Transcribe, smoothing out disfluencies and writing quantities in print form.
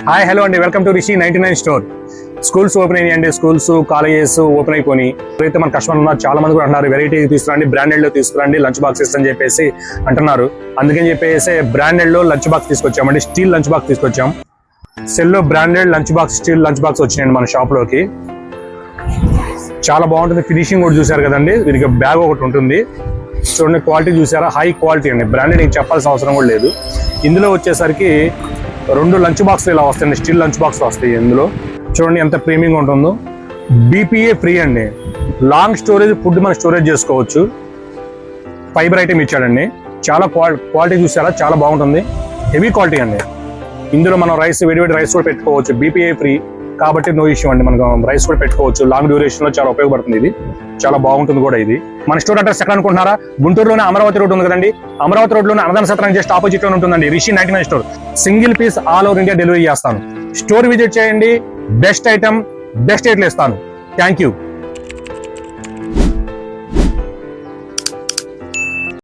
Hi hello అండి, welcome to Rishi 99 store. Schools open అయ్యాయండి, schools colleges open అయిపోయి అయితే మన కస్టమర్ ఉన్నారు. చాలా మంది కూడా అంటున్నారు వెరైటీ తీసుకురండి, బ్రాండెడ్ లో తీసుకురండి, లంచ్ బాక్సెస్ అని చెప్పేసి అంటున్నారు. అందుకని చెప్పేసి బ్రాండెడ్ లో లంచ్ బాక్స్ తీసుకొచ్చామండి. స్టీల్ లంచ్ బాక్స్ తీసుకొచ్చాం. Cello branded lunch box, steel lunch box వచ్చినాయండి మన షాప్ లోకి. చాలా బాగుంటుంది, ఫినిషింగ్ కూడా చూసారు కదండి. దీనికి బ్యాగ్ ఒకటి ఉంటుంది చూడండి, క్వాలిటీ చూసారా, హై క్వాలిటీ అండి. బ్రాండెడ్ ఏం చెప్పాల్సిన అవసరం కూడా లేదు. ఇందులో వచ్చేసరికి 2 లంచ్ బాక్స్ ఇలా వస్తాయండి, స్టీల్ లంచ్ బాక్స్ వస్తాయి. ఇందులో చూడండి ఎంత ప్రీమియం ఉంటుందో. BPA ఫ్రీ అండి. లాంగ్ స్టోరేజ్ ఫుడ్ మనం స్టోరేజ్ చేసుకోవచ్చు. ఫైబర్ ఐటమ్ ఇచ్చాడండి. చాలా క్వాలిటీ చూసారా, చాలా బాగుంటుంది. హెవీ క్వాలిటీ అండి. ఇందులో మనం రైస్, వేడివేడి రైస్ కూడా పెట్టుకోవచ్చు. BPA ఫ్రీ కాబట్టి నో ఇష్యూ అండి. మనం రైస్ కూడా పెట్టుకోవచ్చు. లాంగ్ డ్యూరేషన్ లో చాలా ఉపయోగపడుతుంది. ఇది చాలా బాగుంటుంది కూడా. ఇది మన స్టోర్ అడ్రస్ ఎక్కడ అనుకుంటున్నారా? గుంటూరులోనే అమరావతి రోడ్ ఉంది కదండి. అమరావతి రోడ్ లోనే అన్నదాన సత్రం జస్ట్ ఆపోజిట్ లో ఉంటుందండి Rishi 99 store. Single piece all over India delivery చేస్తాను. స్టోర్ విజిట్ చేయండి. బెస్ట్ ఐటమ్, బెస్ట్ రేట్లు ఇస్తాను. Thank you.